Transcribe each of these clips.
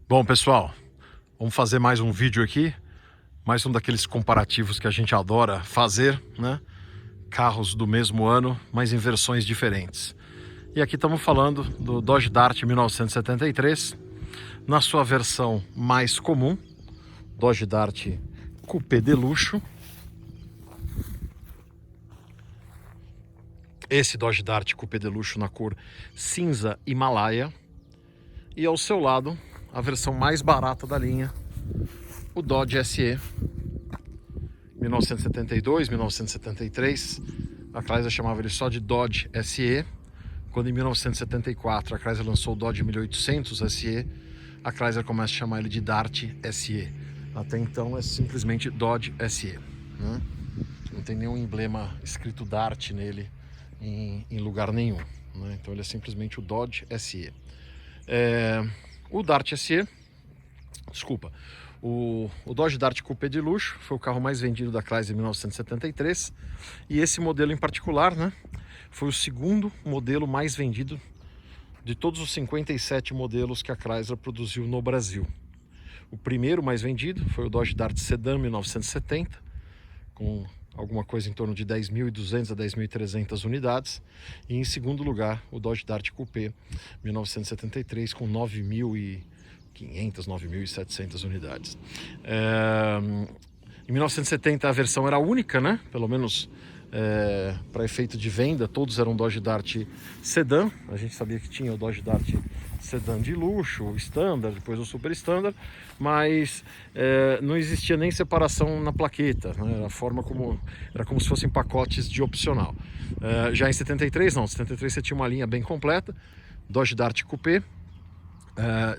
Bom, pessoal, vamos fazer mais um vídeo aqui, mais um daqueles comparativos que a gente adora fazer, né? Carros do mesmo ano, mas em versões diferentes. E aqui estamos falando do Dodge Dart 1973, na sua versão mais comum, Dodge Dart Coupé de luxo. Esse Dodge Dart Coupé de luxo na cor cinza Himalaia. E ao seu lado, a versão mais barata da linha, o Dodge SE 1972, 1973. A Chrysler chamava ele só de Dodge SE. Quando em 1974 a Chrysler lançou o Dodge 1800 SE, a Chrysler começa a chamar ele de Dart SE. Até então é simplesmente Dodge SE, né? Não tem nenhum emblema escrito Dart nele em lugar nenhum, né? Então ele é simplesmente o Dodge SE. O Dart SE, desculpa, o Dodge Dart Coupé de luxo foi o carro mais vendido da Chrysler em 1973, e esse modelo em particular, né, foi o segundo modelo mais vendido de todos os 57 modelos que a Chrysler produziu no Brasil. O primeiro mais vendido foi o Dodge Dart Sedan 1970, com alguma coisa em torno de 10.200 a 10.300 unidades. E em segundo lugar, o Dodge Dart Coupé 1973, com 9.500, 9.700 unidades. Em 1970 a versão era única, né? Pelo menos para efeito de venda, todos eram Dodge Dart Sedan. A gente sabia que tinha o Dodge Dart Sedan de luxo, o Standard, depois o Super Standard, mas não existia nem separação na plaqueta, né? Era como se fossem pacotes de opcional. Já em 73 não, em 73 você tinha uma linha bem completa, Dodge Dart Coupé,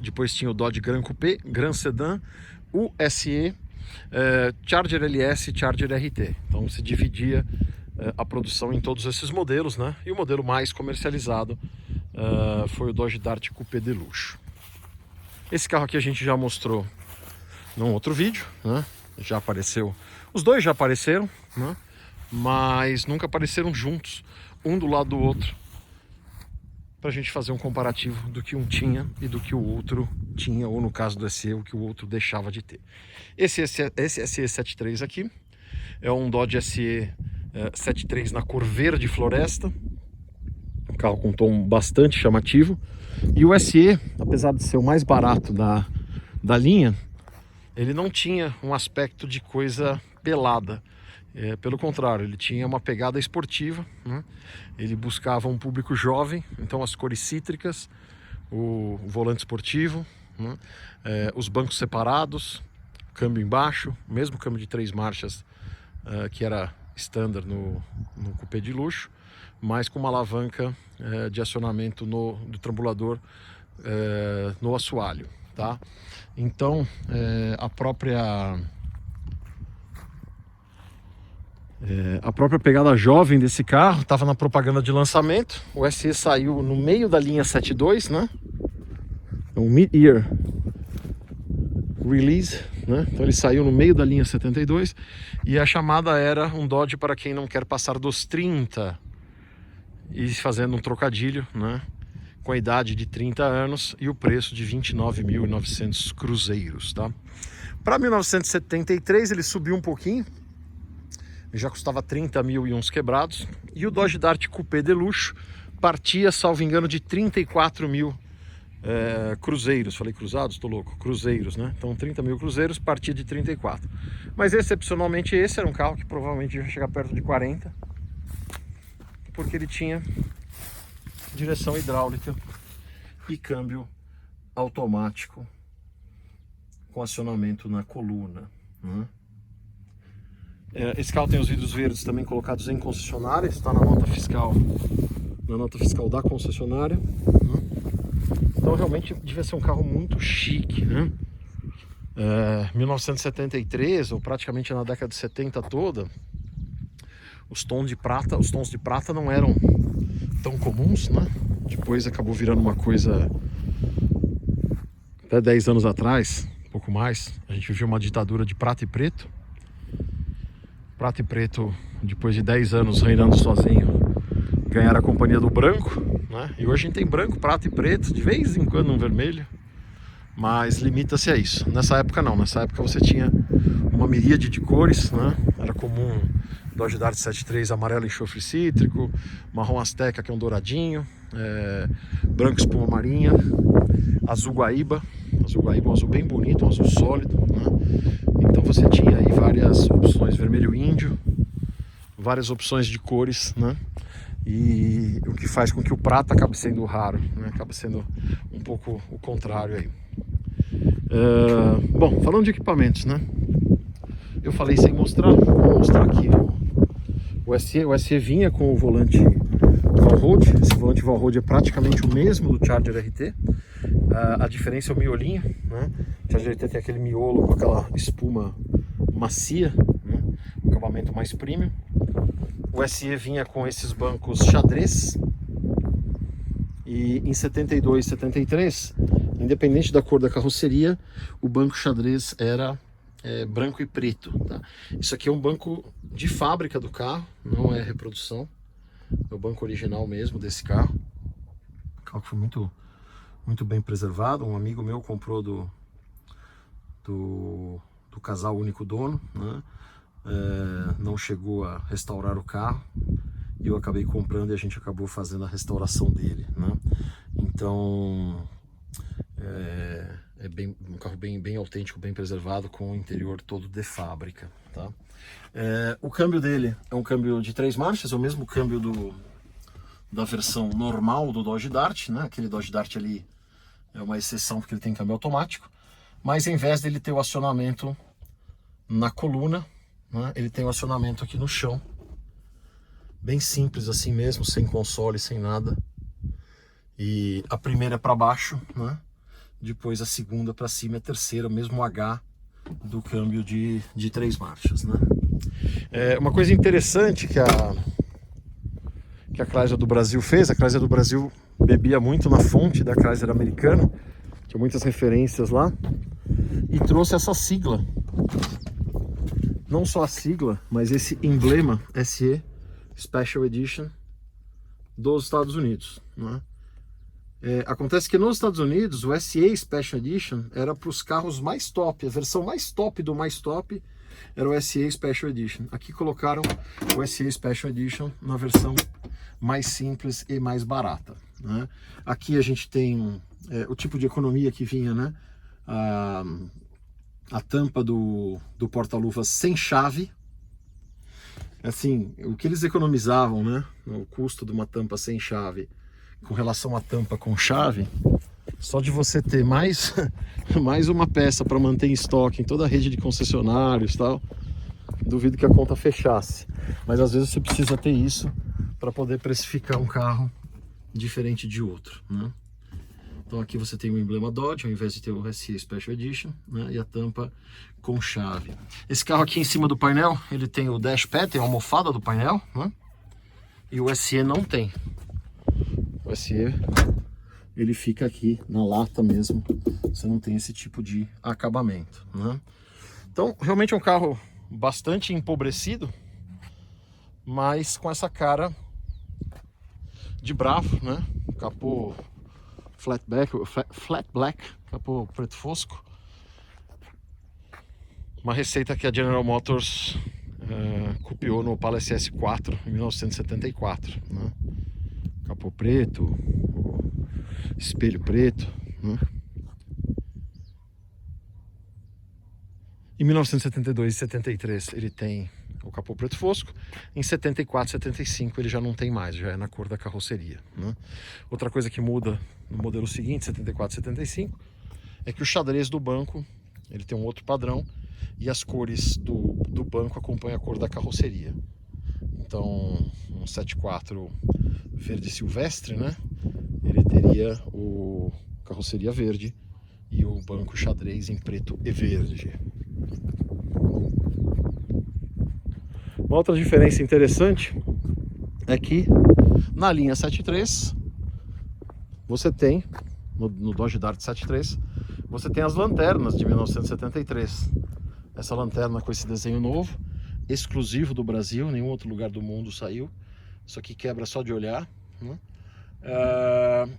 depois tinha o Dodge Grand Coupé, Grand Sedan, o SE, Charger LS e Charger RT. Então se dividia a produção em todos esses modelos, né? E o modelo mais comercializado foi o Dodge Dart Coupé de luxo. Esse carro aqui a gente já mostrou num outro vídeo, né? Já apareceu, os dois já apareceram, né? Mas nunca apareceram juntos, um do lado do outro, para a gente fazer um comparativo do que um tinha e do que o outro tinha, ou no caso do SE, o que o outro deixava de ter. Esse SE 73 aqui é um Dodge SE 73 na cor verde floresta, um carro com um tom bastante chamativo. E o SE, apesar de ser o mais barato da linha, ele não tinha um aspecto de coisa pelada. Pelo contrário, ele tinha uma pegada esportiva, né? Ele buscava um público jovem, então as cores cítricas, o volante esportivo, né? Os bancos separados, câmbio embaixo, mesmo câmbio de 3 marchas, que era standard no Coupé de luxo, mas com uma alavanca de acionamento do trambulador no assoalho, tá? Então a própria pegada jovem desse carro estava na propaganda de lançamento. O SE saiu no meio da linha 72, né? Um mid-year release, né? Então ele saiu no meio da linha 72 e a chamada era um Dodge para quem não quer passar dos 30, e fazendo um trocadilho, né? Com a idade de 30 anos e o preço de 29.900 cruzeiros, tá? Para 1973 ele subiu um pouquinho, já custava 30 mil e uns quebrados, e o Dodge Dart Coupé de luxo partia, salvo engano, de 34 mil cruzeiros. Falei cruzados? Tô louco. Cruzeiros, né? Então 30 mil cruzeiros, partia de 34. Mas excepcionalmente esse era um carro que provavelmente ia chegar perto de 40, porque ele tinha direção hidráulica e câmbio automático com acionamento na coluna, né? Esse carro tem os vidros verdes também colocados em concessionária, está na nota fiscal da concessionária, né? Então realmente devia ser um carro muito chique, né? 1973, ou praticamente na década de 70 toda, os tons de prata não eram tão comuns, né? Depois acabou virando uma coisa, até 10 anos atrás, um pouco mais, a gente viveu uma ditadura de prata e preto. Prata e preto, depois de 10 anos reinando sozinho, ganharam a companhia do branco, né? E hoje a gente tem branco, prata e preto, de vez em quando um vermelho, mas limita-se a isso. Nessa época não, nessa época você tinha uma miríade de cores, né? Era comum Dodge Dart 73 amarelo enxofre cítrico, marrom azteca, que é um douradinho, branco espuma marinha, azul guaíba é um azul bem bonito, um azul sólido, né? Então você tinha aí várias opções, vermelho índio, várias opções de cores, né? E o que faz com que o prata acabe sendo raro, né? Acaba sendo um pouco o contrário aí. Bom, falando de equipamentos, né? Eu falei sem mostrar, vou mostrar aqui o SE vinha com o volante Valroad. Esse volante Valroad é praticamente o mesmo do Charger RT. A diferença é o miolinho, né? O Charger RT tem aquele miolo com aquela espuma macia, né? Um acabamento mais premium. O SE vinha com esses bancos xadrez. E em 72 e 73, independente da cor da carroceria, o banco xadrez era branco e preto, tá? Isso aqui é um banco de fábrica do carro, não é reprodução, é o banco original mesmo desse carro. O carro foi muito bem preservado. Um amigo meu comprou do casal único dono, né? Não chegou a restaurar o carro e eu acabei comprando e a gente acabou fazendo a restauração dele, né? Então um carro bem autêntico, bem preservado, com o interior todo de fábrica, tá? O câmbio dele é um câmbio de 3 marchas, é o mesmo câmbio da versão normal do Dodge Dart, né? Aquele Dodge Dart ali é uma exceção porque ele tem câmbio automático, mas em vez dele ter o acionamento na coluna, né, ele tem o acionamento aqui no chão, bem simples assim mesmo, sem console, sem nada. E a primeira é para baixo, né? Depois a segunda para cima, a terceira, o mesmo H do câmbio de 3 marchas, né? Uma coisa interessante que a Chrysler do Brasil fez, a Chrysler do Brasil bebia muito na fonte da Chrysler americana, tinha muitas referências lá, e trouxe essa sigla. Não só a sigla, mas esse emblema SE Special Edition dos Estados Unidos, né? Acontece que nos Estados Unidos o SE Special Edition era para os carros mais top, a versão mais top do mais top era o SE Special Edition. Aqui colocaram o SE Special Edition na versão mais simples e mais barata, né? Aqui a gente tem o tipo de economia que vinha, né? A tampa do porta-luvas sem chave. Assim, o que eles economizavam, né? O custo de uma tampa sem chave com relação à tampa com chave, só de você ter mais uma peça para manter em estoque em toda a rede de concessionários e tal, duvido que a conta fechasse. Mas às vezes você precisa ter isso para poder precificar um carro diferente de outro, né? Então aqui você tem o emblema Dodge, ao invés de ter o SE Special Edition, né? E a tampa com chave. Esse carro aqui em cima do painel, ele tem o dashpad, tem a almofada do painel, né? E o SE não tem. O SE, ele fica aqui na lata mesmo, você não tem esse tipo de acabamento, né? Então realmente é um carro bastante empobrecido, mas com essa cara de bravo, né? Capô flat black, capô preto fosco. Uma receita que a General Motors copiou no Opala SS4 em 1974, né? Capô preto, espelho preto, né? Em 1972 e 73 ele tem o capô preto fosco. Em 74 e 75 ele já não tem mais, já é na cor da carroceria, né? Outra coisa que muda no modelo seguinte, 74 e 75, é que o xadrez do banco ele tem um outro padrão e as cores do banco acompanham a cor da carroceria. Então um 74 verde silvestre, né? Ele teria o carroceria verde e o banco xadrez em preto e verde. Uma outra diferença interessante é que na linha 73 você tem, no Dodge Dart 73, você tem as lanternas de 1973. Essa lanterna com esse desenho novo, exclusivo do Brasil, nenhum outro lugar do mundo saiu. Isso aqui quebra só de olhar, né?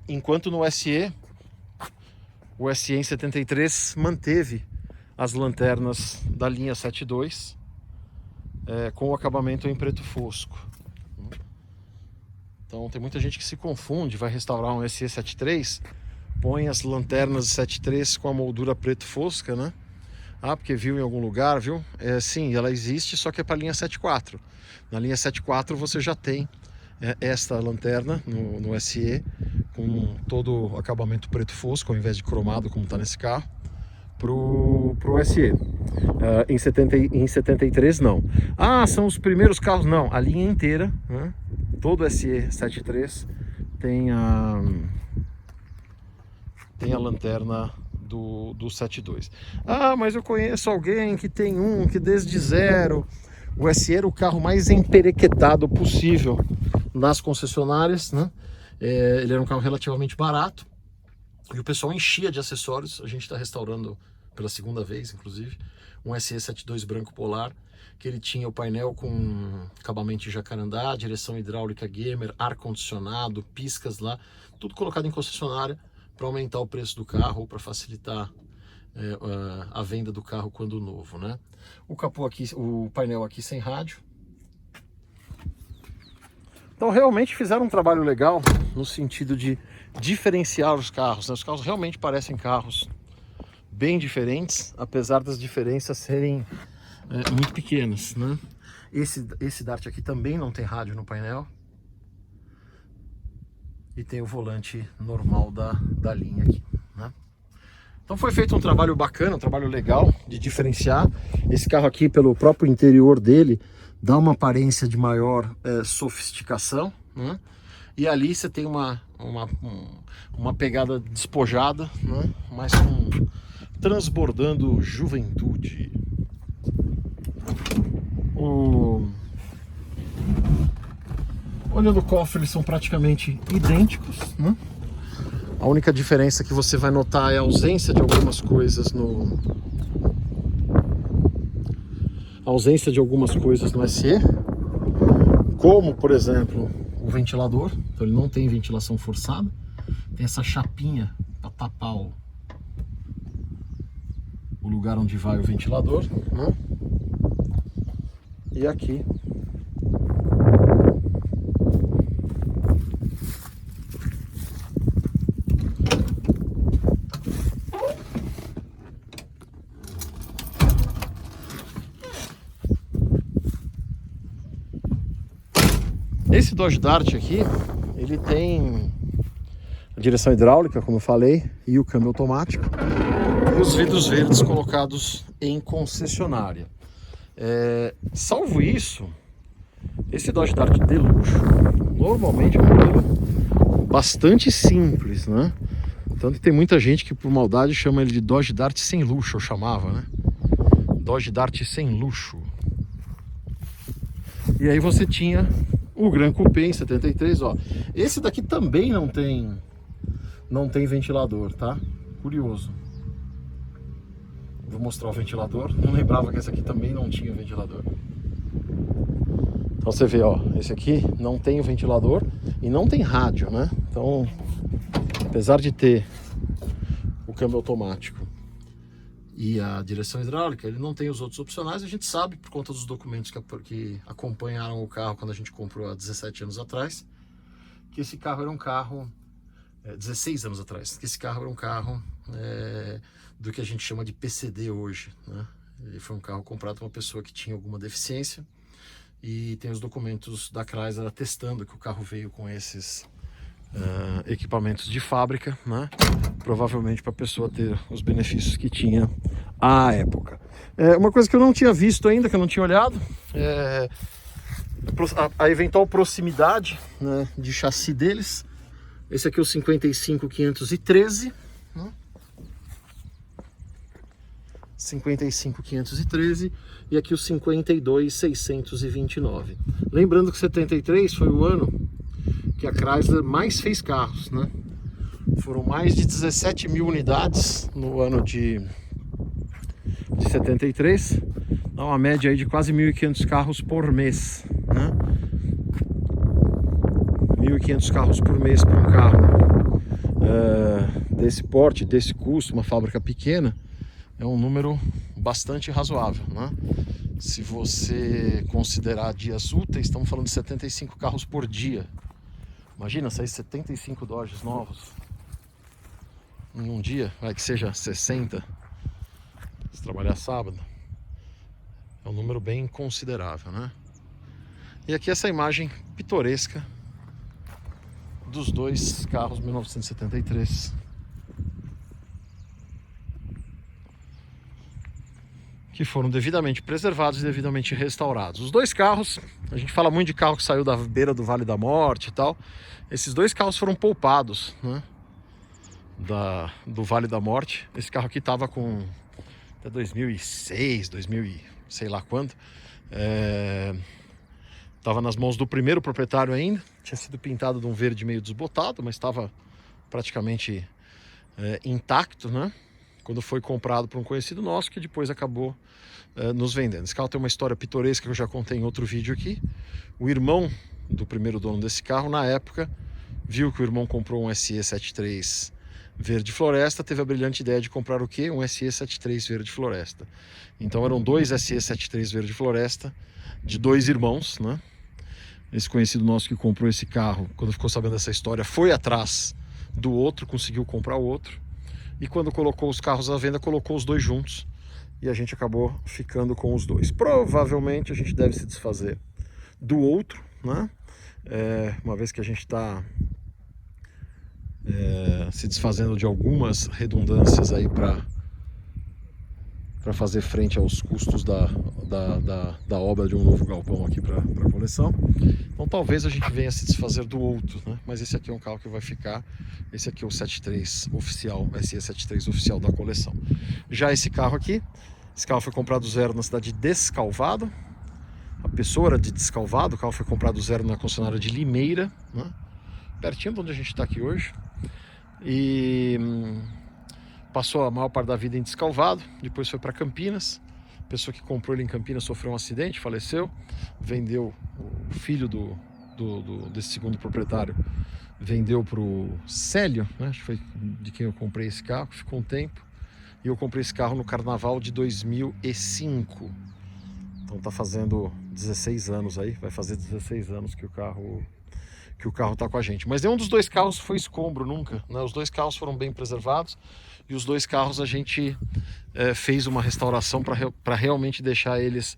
Enquanto no SE o SE em 73 manteve as lanternas da linha 72 com o acabamento em preto fosco. Então tem muita gente que se confunde, vai restaurar um SE 73, põe as lanternas 73 com a moldura preto fosca, né? Ah, porque viu em algum lugar, viu? Sim, ela existe, só que é para a linha 74. Na linha 74 você já tem esta lanterna no SE, com todo o acabamento preto fosco, ao invés de cromado, como está nesse carro, pro SE. Em 73 não. Ah, são os primeiros carros? Não, a linha inteira, né? Todo SE 73 tem a lanterna do 72. Ah, mas eu conheço alguém que tem um que desde zero. O SE era o carro mais emperequetado possível nas concessionárias, né? Ele era um carro relativamente barato e o pessoal enchia de acessórios. A gente está restaurando pela segunda vez, inclusive, um SE 72 branco polar, que ele tinha o painel com acabamento de jacarandá, direção hidráulica gamer, ar-condicionado, piscas lá, tudo colocado em concessionária para aumentar o preço do carro ou para facilitar a venda do carro quando novo, né? O capô aqui, o painel aqui sem rádio. Então realmente fizeram um trabalho legal no sentido de diferenciar os carros, né? Os carros realmente parecem carros bem diferentes, apesar das diferenças serem muito pequenas, né? Esse Dart aqui também não tem rádio no painel e tem o volante normal da linha aqui, né? Então foi feito um trabalho bacana, um trabalho legal de diferenciar. Esse carro aqui, pelo próprio interior dele, dá uma aparência de maior sofisticação, né? E ali você tem uma pegada despojada, né? Mas transbordando juventude. O olho do cofre, eles são praticamente idênticos, né? A única diferença que você vai notar é a ausência de algumas coisas no SE, como, por exemplo, o ventilador. Então ele não tem ventilação forçada, tem essa chapinha para tapar o lugar onde vai o ventilador, né? E aqui esse Dodge Dart aqui, ele tem a direção hidráulica, como eu falei, e o câmbio automático, e os vidros verdes colocados em concessionária. Salvo isso, esse Dodge Dart de luxo normalmente é um modelo bastante simples, né? Tanto que tem muita gente que por maldade chama ele de Dodge Dart sem luxo, eu chamava, né? Dodge Dart sem luxo. E aí você tinha o Gran Coupé em 73, ó. Esse daqui também não tem ventilador, tá? Curioso. Vou mostrar o ventilador. Não lembrava que esse aqui também não tinha ventilador. Então você vê, ó, esse aqui não tem o ventilador e não tem rádio, né? Então, apesar de ter o câmbio automático e a direção hidráulica, ele não tem os outros opcionais. A gente sabe, por conta dos documentos que acompanharam o carro quando a gente comprou há 17 anos atrás, que esse carro era um carro, 16 anos atrás, que esse carro era um carro do que a gente chama de PCD hoje, né? Ele foi um carro comprado por uma pessoa que tinha alguma deficiência e tem os documentos da Chrysler atestando que o carro veio com esses equipamentos de fábrica, né? Provavelmente para a pessoa ter os benefícios que tinha à época. Uma coisa que eu não tinha visto ainda, que eu não tinha olhado, a eventual proximidade, né, de chassi deles. Esse aqui é o 55513, né? 55513 e aqui o 52629. Lembrando que 73 foi o ano que a Chrysler mais fez carros, né? Foram mais de 17 mil unidades no ano de 73, dá uma média aí de quase 1.500 carros por mês, né? 1.500 carros por mês para um carro desse porte, desse custo, uma fábrica pequena, é um número bastante razoável, né? Se você considerar dias úteis, estamos falando de 75 carros por dia. Imagina sair 75 Dodges novos em um dia, vai que seja 60, se trabalhar sábado. É um número bem considerável, né? E aqui essa imagem pitoresca dos dois carros 1973. Que foram devidamente preservados e devidamente restaurados. Os dois carros, a gente fala muito de carro que saiu da beira do Vale da Morte e tal. Esses dois carros foram poupados, né, do Vale da Morte. Esse carro aqui estava com até 2006, 2000 e sei lá quando. Estava nas mãos do primeiro proprietário ainda. Tinha sido pintado de um verde meio desbotado, mas estava praticamente intacto, né? Quando foi comprado por um conhecido nosso, que depois acabou nos vendendo. Esse carro tem uma história pitoresca que eu já contei em outro vídeo aqui. O irmão do primeiro dono desse carro, na época, viu que o irmão comprou um SE73 verde floresta, teve a brilhante ideia de comprar o quê? Um SE73 verde floresta. Então eram dois SE73 verde floresta de dois irmãos, né? Esse conhecido nosso que comprou esse carro, quando ficou sabendo dessa história, foi atrás do outro, conseguiu comprar o outro. E quando colocou os carros à venda, colocou os dois juntos. E a gente acabou ficando com os dois. Provavelmente a gente deve se desfazer do outro, né? Uma vez que a gente está se desfazendo de algumas redundâncias aí para fazer frente aos custos da obra de um novo galpão aqui para a coleção. Então talvez a gente venha se desfazer do outro, né? Mas esse aqui é um carro que vai ficar. Esse aqui é o 73 oficial, SE73 oficial da coleção. Já esse carro aqui, esse carro foi comprado zero na cidade de Descalvado. A pessoa era de Descalvado, o carro foi comprado zero na concessionária de Limeira, né? Pertinho de onde a gente está aqui hoje. E passou a maior parte da vida em Descalvado, depois foi para Campinas. A pessoa que comprou ele em Campinas sofreu um acidente, faleceu, vendeu. O filho desse segundo proprietário vendeu para o Célio, né? Acho que foi de quem eu comprei esse carro, ficou um tempo. E eu comprei esse carro no carnaval de 2005. Então tá fazendo 16 anos aí, vai fazer 16 anos que o carro tá com a gente. Mas nenhum dos dois carros foi escombro nunca, né? Os dois carros foram bem preservados e os dois carros a gente fez uma restauração para realmente deixar eles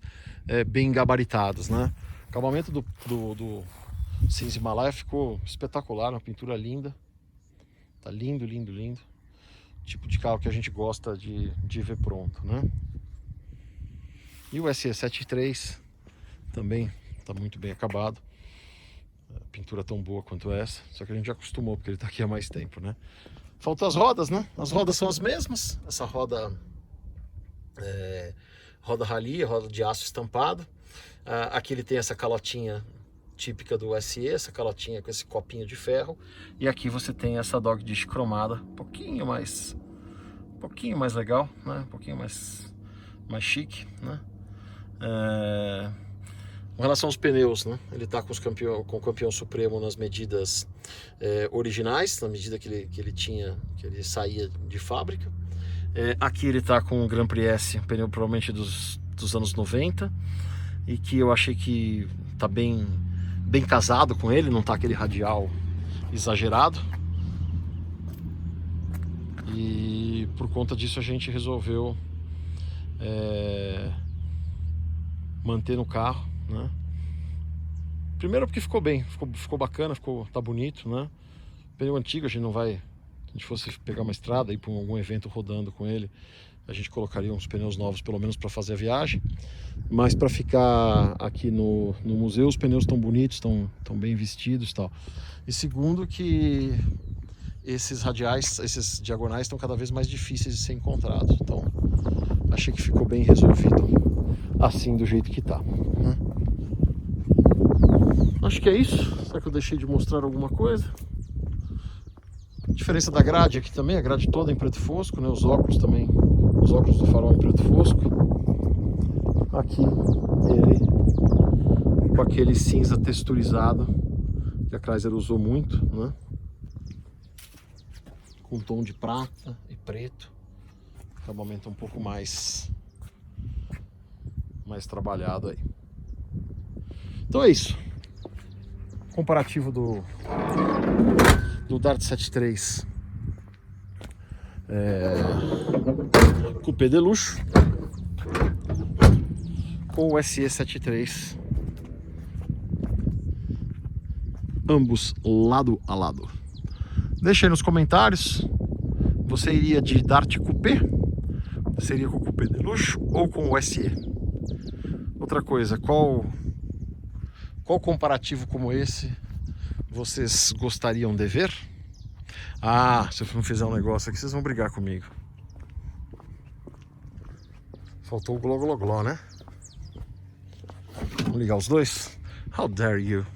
bem gabaritados, né? O acabamento do Cinza Himalaia ficou espetacular, uma pintura linda. Tá lindo, lindo, lindo. Tipo de carro que a gente gosta de ver pronto, né? E o SE73 também tá muito bem acabado. Pintura tão boa quanto essa, só que a gente já acostumou porque ele tá aqui há mais tempo, né? Faltam as rodas, né? As rodas são as mesmas. Essa roda roda rally, roda de aço estampado. Aqui ele tem essa calotinha típica do SE, essa calotinha com esse copinho de ferro. E aqui você tem essa dog dish cromada, um pouquinho mais legal, né? Um pouquinho mais chique, né? Com relação aos pneus, né? Ele está com o campeão supremo nas medidas originais, na medida que ele saía de fábrica. Aqui ele está com o Grand Prix S, pneu provavelmente dos anos 90, e que eu achei que está bem casado com ele, não está aquele radial exagerado. E por conta disso a gente resolveu manter no carro, né? Primeiro porque ficou bem, ficou bacana, tá bonito, né? Pneu antigo, a gente não vai, se a gente fosse pegar uma estrada e ir para algum evento rodando com ele, a gente colocaria uns pneus novos pelo menos para fazer a viagem, mas para ficar aqui no museu os pneus estão bonitos, estão bem vestidos e tal. E segundo que esses radiais, esses diagonais estão cada vez mais difíceis de ser encontrados, então achei que ficou bem resolvido assim, do jeito que tá, né? Acho que é isso. Será que eu deixei de mostrar alguma coisa? A diferença da grade aqui também, a grade toda em preto fosco, né? Os óculos também, os óculos do farol em preto fosco. Aqui ele com aquele cinza texturizado que a Chrysler usou muito, né? com tom de prata e preto. Acabamento um pouco mais trabalhado aí. Então é isso. Comparativo do Dart 73 Coupé de luxo com o SE73, ambos lado a lado. Deixa aí nos comentários, você iria de Dart Coupé? Você iria com o Coupé de luxo ou com o SE? Outra coisa, qual comparativo como esse vocês gostariam de ver? Ah, se eu não fizer um negócio aqui, vocês vão brigar comigo. Faltou o gló, né? Vamos ligar os dois? How dare you?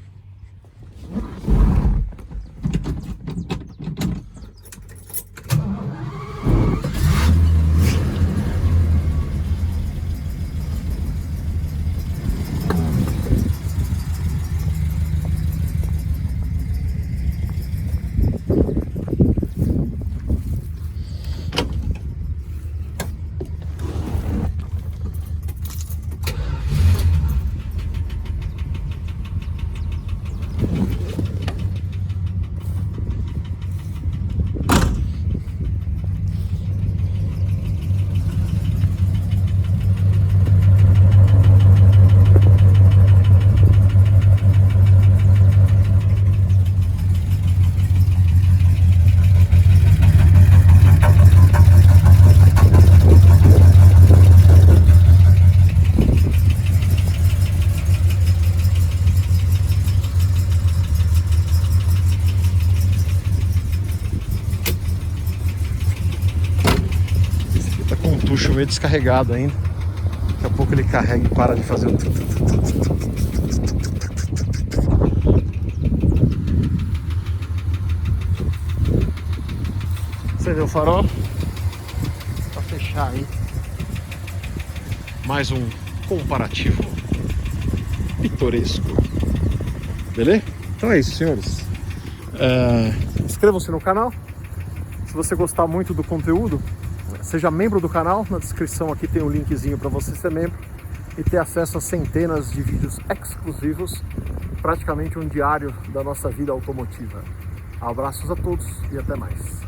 Tucho meio descarregado ainda. Daqui a pouco ele carrega e para de fazer o acendeu o farol para fechar aí mais um comparativo pitoresco. Beleza? Então é isso, senhores. Inscrevam-se no canal. Se você gostar muito do conteúdo, seja membro do canal. Na descrição aqui tem um linkzinho para você ser membro e ter acesso a centenas de vídeos exclusivos, praticamente um diário da nossa vida automotiva. Abraços a todos e até mais.